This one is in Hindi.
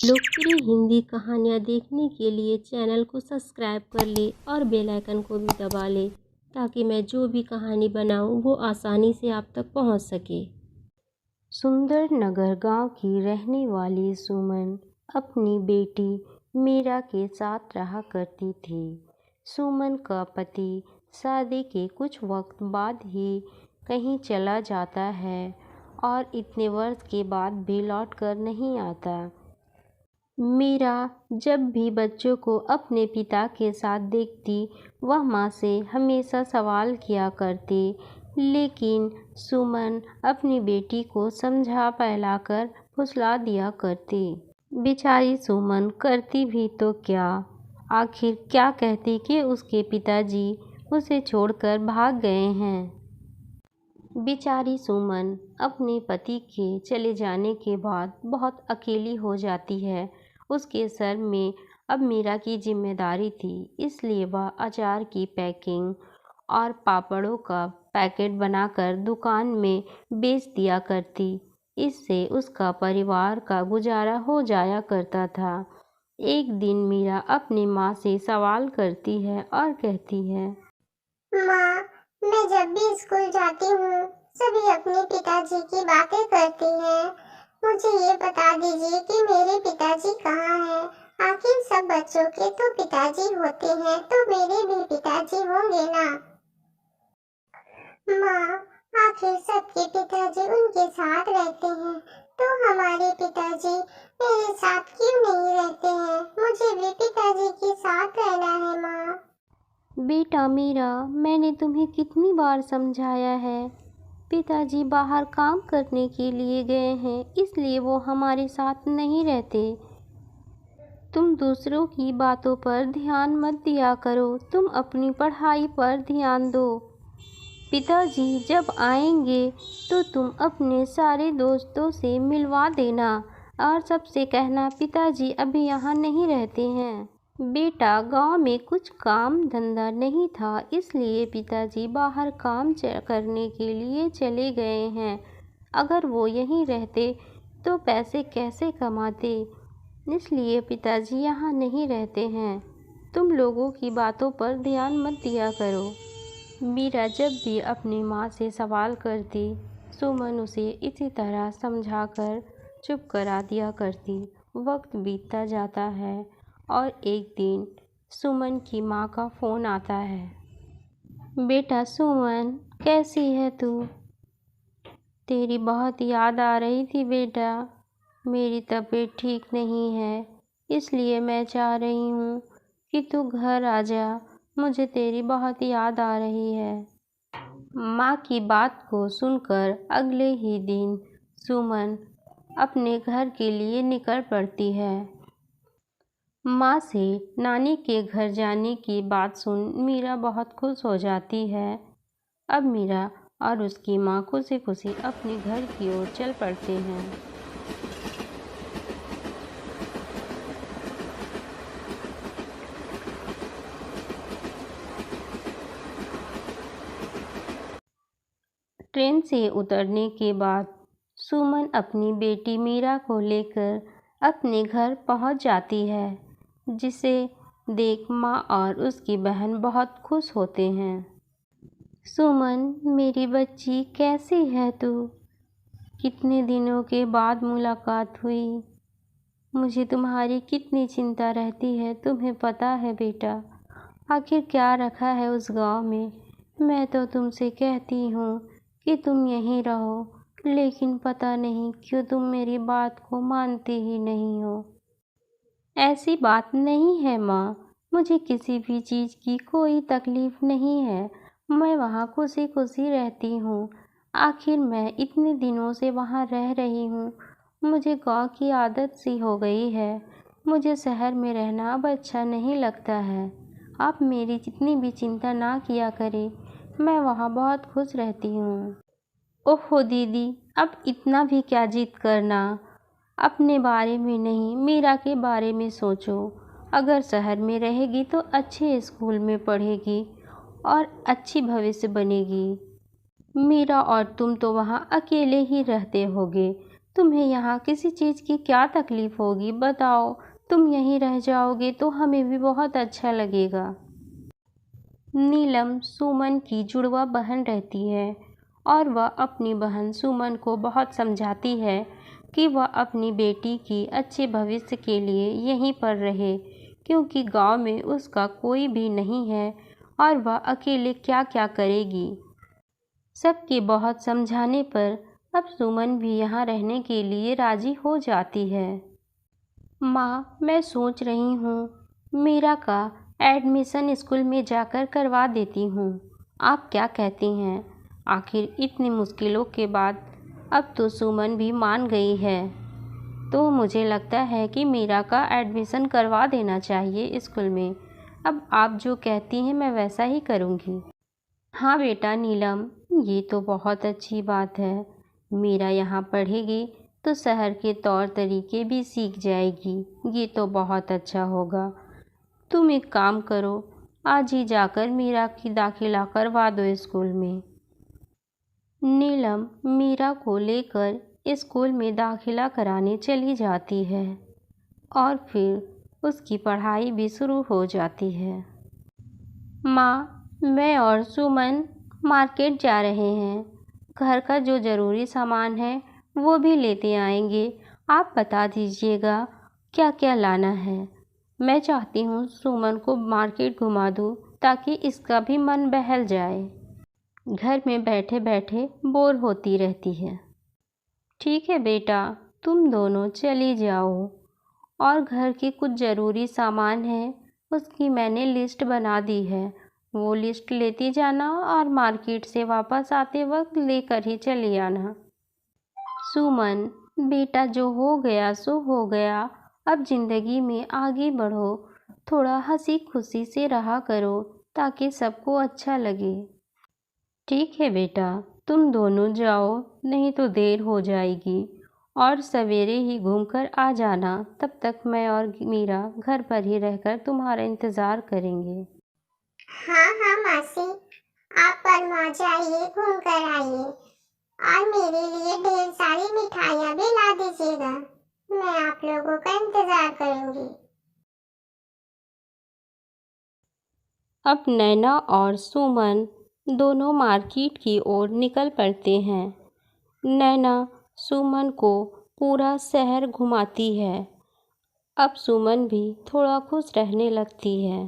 लोकप्रिय हिंदी कहानियाँ देखने के लिए चैनल को सब्सक्राइब कर ले और बेल आइकन को भी दबा ले ताकि मैं जो भी कहानी बनाऊँ वो आसानी से आप तक पहुँच सके। सुंदर नगर गांव की रहने वाली सुमन अपनी बेटी मीरा के साथ रहा करती थी। सुमन का पति शादी के कुछ वक्त बाद ही कहीं चला जाता है और इतने वर्ष के बाद भी लौट कर नहीं आता। मीरा जब भी बच्चों को अपने पिता के साथ देखती वह माँ से हमेशा सवाल किया करती, लेकिन सुमन अपनी बेटी को समझा पहलाकर फुसला दिया करती। बेचारी सुमन करती भी तो क्या, आखिर क्या कहती कि उसके पिताजी उसे छोड़कर भाग गए हैं। बेचारी सुमन अपने पति के चले जाने के बाद बहुत अकेली हो जाती है। उसके सर में अब मीरा की जिम्मेदारी थी, इसलिए वह अचार की पैकिंग और पापड़ों का पैकेट बनाकर दुकान में बेच दिया करती। इससे उसका परिवार का गुजारा हो जाया करता था। एक दिन मीरा अपनी माँ से सवाल करती है और कहती है, माँ, मैं जब भी स्कूल जाती हूँ सभी अपने पिताजी की बातें करती हैं। मुझे ये बता दीजिए कि मेरे पिताजी कहाँ हैं। आखिर सब बच्चों के तो पिताजी होते हैं, तो मेरे भी पिताजी होंगे ना। माँ, आखिर सबके पिताजी उनके साथ रहते हैं, तो हमारे पिताजी मेरे साथ क्यों नहीं रहते हैं। मुझे भी पिताजी के साथ रहना है माँ। बेटा मीरा, मैंने तुम्हें कितनी बार समझाया है, पिताजी बाहर काम करने के लिए गए हैं, इसलिए वो हमारे साथ नहीं रहते। तुम दूसरों की बातों पर ध्यान मत दिया करो, तुम अपनी पढ़ाई पर ध्यान दो। पिताजी जब आएंगे तो तुम अपने सारे दोस्तों से मिलवा देना और सबसे कहना पिताजी अभी यहाँ नहीं रहते हैं। बेटा, गांव में कुछ काम धंधा नहीं था, इसलिए पिताजी बाहर काम करने के लिए चले गए हैं। अगर वो यहीं रहते तो पैसे कैसे कमाते, इसलिए पिताजी यहाँ नहीं रहते हैं। तुम लोगों की बातों पर ध्यान मत दिया करो। मीरा जब भी अपनी माँ से सवाल करती, सुमन उसे इसी तरह समझाकर चुप करा दिया करती। वक्त बीतता जाता है और एक दिन सुमन की माँ का फ़ोन आता है। बेटा सुमन, कैसी है तू? तेरी बहुत याद आ रही थी बेटा। मेरी तबीयत ठीक नहीं है, इसलिए मैं चाह रही हूँ कि तू घर आ जा। मुझे तेरी बहुत याद आ रही है। माँ की बात को सुनकर अगले ही दिन सुमन अपने घर के लिए निकल पड़ती है। माँ से नानी के घर जाने की बात सुन मीरा बहुत खुश हो जाती है। अब मीरा और उसकी माँ खुशी खुशी अपने घर की ओर चल पड़ते हैं। ट्रेन से उतरने के बाद सुमन अपनी बेटी मीरा को लेकर अपने घर पहुंच जाती है, जिसे देख माँ और उसकी बहन बहुत खुश होते हैं। सुमन, मेरी बच्ची, कैसी है तू? कितने दिनों के बाद मुलाकात हुई। मुझे तुम्हारी कितनी चिंता रहती है, तुम्हें पता है बेटा। आखिर क्या रखा है उस गांव में। मैं तो तुमसे कहती हूँ कि तुम यहीं रहो, लेकिन पता नहीं क्यों तुम मेरी बात को मानते ही नहीं हो। ऐसी बात नहीं है माँ, मुझे किसी भी चीज़ की कोई तकलीफ़ नहीं है। मैं वहाँ खुशी खुशी रहती हूँ। आखिर मैं इतने दिनों से वहाँ रह रही हूँ, मुझे गांव की आदत सी हो गई है। मुझे शहर में रहना अब अच्छा नहीं लगता है। आप मेरी जितनी भी चिंता ना किया करें, मैं वहाँ बहुत खुश रहती हूँ। ओहो दीदी, अब इतना भी क्या जिद करना। अपने बारे में नहीं, मीरा के बारे में सोचो। अगर शहर में रहेगी तो अच्छे स्कूल में पढ़ेगी और अच्छी भविष्य बनेगी। मीरा और तुम तो वहाँ अकेले ही रहते होगे, तुम्हें यहाँ किसी चीज़ की क्या तकलीफ़ होगी बताओ। तुम यहीं रह जाओगे तो हमें भी बहुत अच्छा लगेगा। नीलम सुमन की जुड़वा बहन रहती है और वह अपनी बहन सुमन को बहुत समझाती है कि वह अपनी बेटी की अच्छे भविष्य के लिए यहीं पर रहे, क्योंकि गांव में उसका कोई भी नहीं है और वह अकेले क्या क्या करेगी। सबके बहुत समझाने पर अब सुमन भी यहाँ रहने के लिए राजी हो जाती है। माँ, मैं सोच रही हूँ मीरा का एडमिशन स्कूल में जाकर करवा देती हूँ। आप क्या कहती हैं? आखिर इतनी मुश्किलों के बाद अब तो सुमन भी मान गई है, तो मुझे लगता है कि मीरा का एडमिशन करवा देना चाहिए स्कूल में। अब आप जो कहती हैं मैं वैसा ही करूँगी। हाँ बेटा नीलम, ये तो बहुत अच्छी बात है। मीरा यहाँ पढ़ेगी तो शहर के तौर तरीके भी सीख जाएगी। ये तो बहुत अच्छा होगा। तुम एक काम करो, आज ही जाकर मीरा की दाखिला करवा दो स्कूल में। नीलम मीरा को लेकर स्कूल में दाखिला कराने चली जाती है और फिर उसकी पढ़ाई भी शुरू हो जाती है। माँ, मैं और सुमन मार्केट जा रहे हैं। घर का जो ज़रूरी सामान है वो भी लेते आएंगे। आप बता दीजिएगा क्या क्या लाना है। मैं चाहती हूँ सुमन को मार्केट घुमा दूँ ताकि इसका भी मन बहल जाए। घर में बैठे बैठे बोर होती रहती है। ठीक है बेटा, तुम दोनों चली जाओ और घर के कुछ ज़रूरी सामान है उसकी मैंने लिस्ट बना दी है। वो लिस्ट लेती जाना और मार्केट से वापस आते वक्त लेकर ही चली आना। सुमन, बेटा जो हो गया सो हो गया। अब ज़िंदगी में आगे बढ़ो, थोड़ा हंसी खुशी से रहा करो ताकि सबको अच्छा लगे। ठीक है बेटा, तुम दोनों जाओ, नहीं तो देर हो जाएगी और सवेरे ही घूमकर आ जाना। तब तक मैं और मीरा घर पर ही रहकर तुम्हारा इंतज़ार करेंगे। हाँ हाँ मासी, आप पर जाइए, घूम कर आइए और मेरे लिए ढेर सारी मिठाइयाँ भी ला दीजिएगा। मैं आप लोगों का इंतजार करूंगी। अब नैना और सुमन दोनों मार्केट की ओर निकल पड़ते हैं। नैना सुमन को पूरा शहर घुमाती है। अब सुमन भी थोड़ा खुश रहने लगती है।